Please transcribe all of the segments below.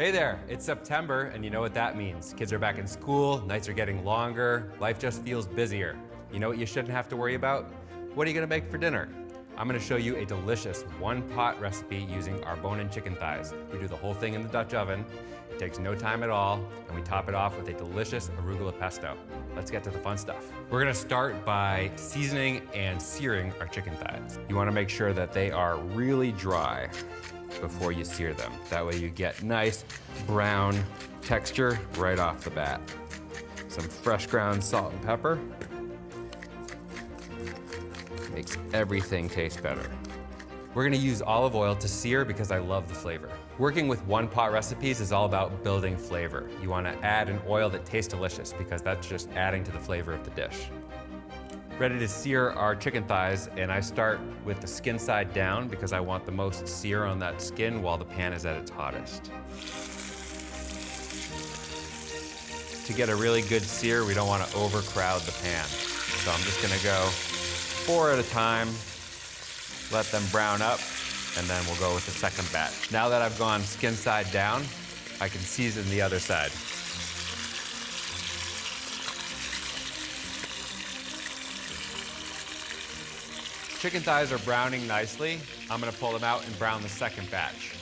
Hey there, it's September, and you know what that means. Kids are back in school, nights are getting longer, life just feels busier. You know what you shouldn't have to worry about? What are you gonna make for dinner? I'm gonna show you a delicious one-pot recipe using our bone-in chicken thighs. We do the whole thing in the Dutch oven. It takes no time at all, and we top it off with a delicious arugula pesto. Let's get to the fun stuff. We're gonna start by seasoning and searing our chicken thighs. You wanna make sure that they are really dry before you sear them. That way you get nice brown texture right off the bat. Some fresh ground salt and pepper. Makes everything taste better. We're gonna use olive oil to sear because I love the flavor. Working with one-pot recipes is all about building flavor. You wanna add an oil that tastes delicious because that's just adding to the flavor of the dish. Ready to sear our chicken thighs, and I start with the skin side down because I want the most sear on that skin while the pan is at its hottest. To get a really good sear, we don't want to overcrowd the pan. So I'm just gonna go 4 at a time, let them brown up, and then we'll go with the second batch. Now that I've gone skin side down, I can season the other side. Chicken thighs are browning nicely. I'm gonna pull them out and brown the second batch.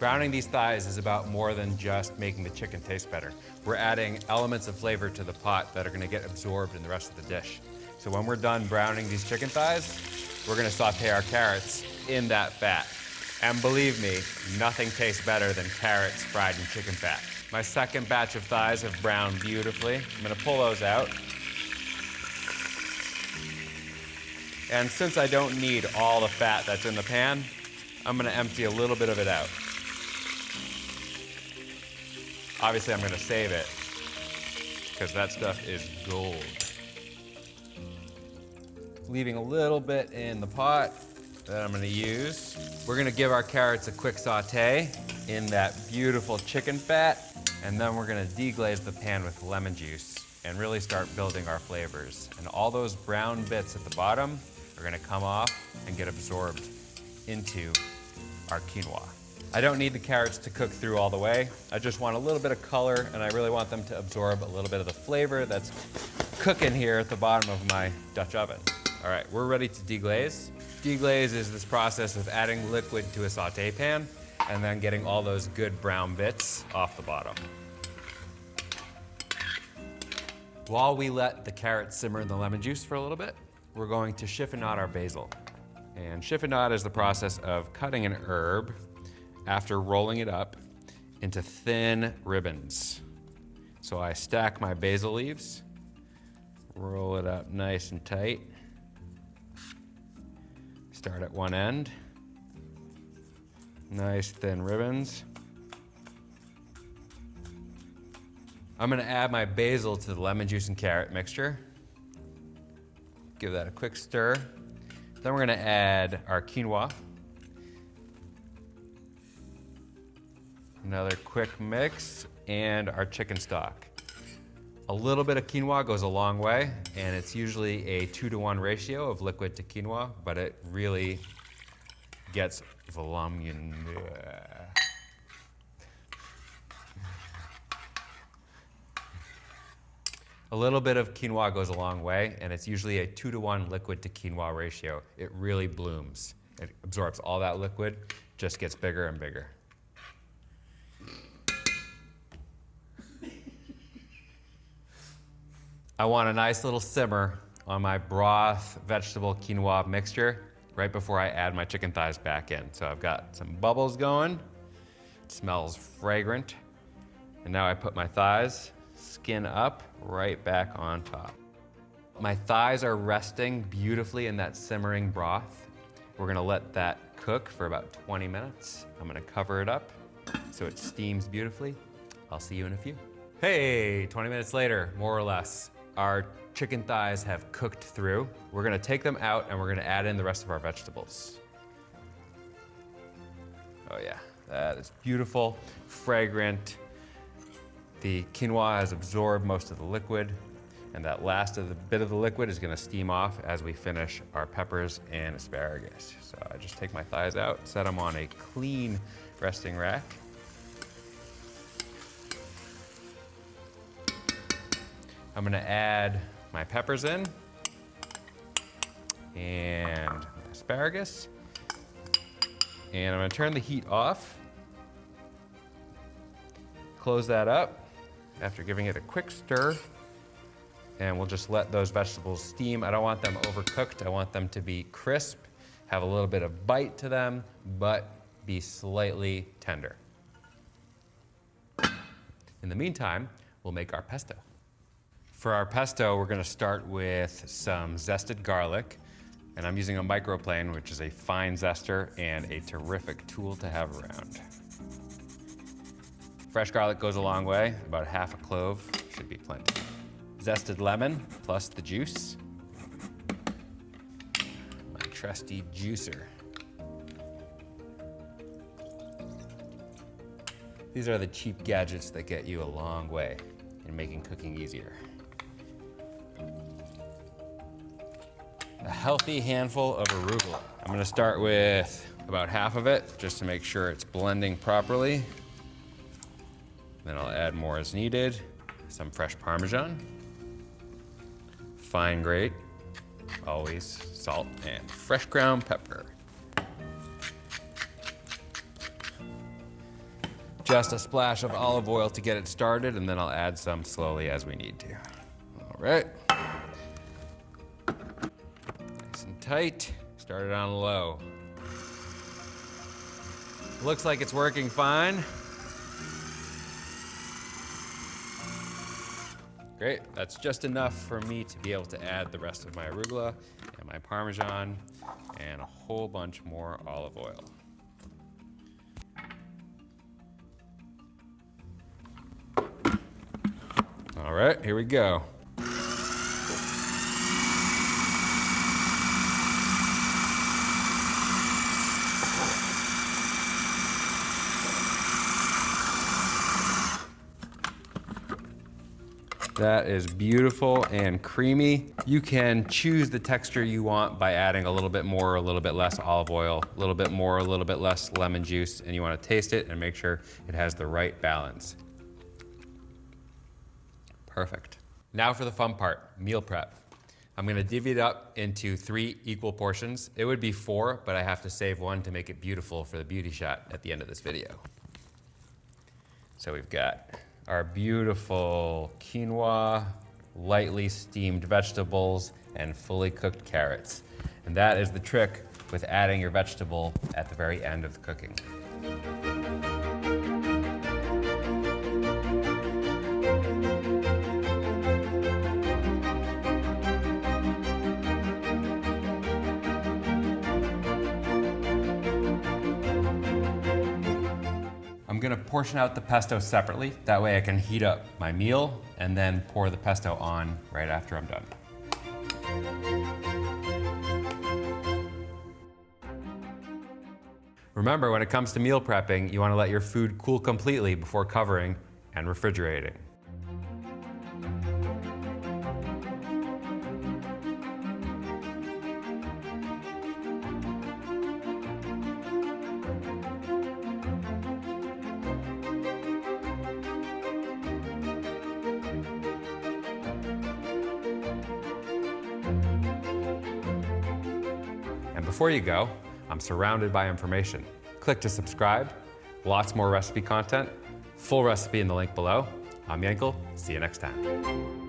Browning these thighs is about more than just making the chicken taste better. We're adding elements of flavor to the pot that are gonna get absorbed in the rest of the dish. So when we're done browning these chicken thighs, we're gonna saute our carrots in that fat. And believe me, nothing tastes better than carrots fried in chicken fat. My second batch of thighs have browned beautifully. I'm gonna pull those out. And since I don't need all the fat that's in the pan, I'm gonna empty a little bit of it out. Obviously, I'm gonna save it because that stuff is gold. Leaving a little bit in the pot that I'm gonna use. We're gonna give our carrots a quick saute in that beautiful chicken fat, and then we're gonna deglaze the pan with lemon juice and really start building our flavors. And all those brown bits at the bottom are gonna come off and get absorbed into our quinoa. I don't need the carrots to cook through all the way. I just want a little bit of color, and I really want them to absorb a little bit of the flavor that's cooking here at the bottom of my Dutch oven. All right, we're ready to deglaze. Deglaze is this process of adding liquid to a saute pan and then getting all those good brown bits off the bottom. While we let the carrots simmer in the lemon juice for a little bit, we're going to chiffonade our basil. And chiffonade is the process of cutting an herb after rolling it up into thin ribbons. So I stack my basil leaves, roll it up nice and tight, start at one end, nice thin ribbons. I'm gonna add my basil to the lemon juice and carrot mixture. Give that a quick stir. Then we're gonna add our quinoa. Another quick mix, and our chicken stock. A little bit of quinoa goes a long way, and it's usually a 2-to-1 ratio of liquid to quinoa, but it really gets voluminous. A little bit of quinoa goes a long way, and it's usually a 2-to-1 liquid to quinoa ratio. It really blooms. It absorbs all that liquid, just gets bigger and bigger. I want a nice little simmer on my broth vegetable quinoa mixture right before I add my chicken thighs back in. So I've got some bubbles going. It smells fragrant. And now I put my thighs, skin up, right back on top. My thighs are resting beautifully in that simmering broth. We're gonna let that cook for about 20 minutes. I'm gonna cover it up so it steams beautifully. I'll see you in a few. Hey, 20 minutes later, more or less. Our chicken thighs have cooked through. We're gonna take them out and we're gonna add in the rest of our vegetables. Oh yeah, that is beautiful, fragrant. The quinoa has absorbed most of the liquid. And that last bit of the liquid is gonna steam off as we finish our peppers and asparagus. So I just take my thighs out, set them on a clean resting rack. I'm gonna add my peppers in and asparagus. And I'm gonna turn the heat off. Close that up after giving it a quick stir. And we'll just let those vegetables steam. I don't want them overcooked. I want them to be crisp, have a little bit of bite to them, but be slightly tender. In the meantime, we'll make our pesto. For our pesto, we're gonna start with some zested garlic. And I'm using a microplane, which is a fine zester and a terrific tool to have around. Fresh garlic goes a long way. About half a clove should be plenty. Zested lemon plus the juice. My trusty juicer. These are the cheap gadgets that get you a long way in making cooking easier. A healthy handful of arugula. I'm gonna start with about half of it just to make sure it's blending properly. Then I'll add more as needed. Some fresh Parmesan. Fine grate, always salt and fresh ground pepper. Just a splash of olive oil to get it started, and then I'll add some slowly as we need to. All right. Nice and tight, start it on low. Looks like it's working fine. Great, that's just enough for me to be able to add the rest of my arugula and my Parmesan and a whole bunch more olive oil. All right, here we go. That is beautiful and creamy. You can choose the texture you want by adding a little bit more or a little bit less olive oil, a little bit more, a little bit less lemon juice, and you want to taste it and make sure it has the right balance. Perfect. Now for the fun part, meal prep. I'm gonna divvy it up into 3 equal portions. It would be 4, but I have to save one to make it beautiful for the beauty shot at the end of this video. So we've got our beautiful quinoa, lightly steamed vegetables, and fully cooked carrots. And that is the trick with adding your vegetable at the very end of the cooking. I'm gonna portion out the pesto separately. That way I can heat up my meal and then pour the pesto on right after I'm done. Remember, when it comes to meal prepping, you wanna let your food cool completely before covering and refrigerating. And before you go, I'm surrounded by information. Click to subscribe, lots more recipe content, full recipe in the link below. I'm Yankel, see you next time.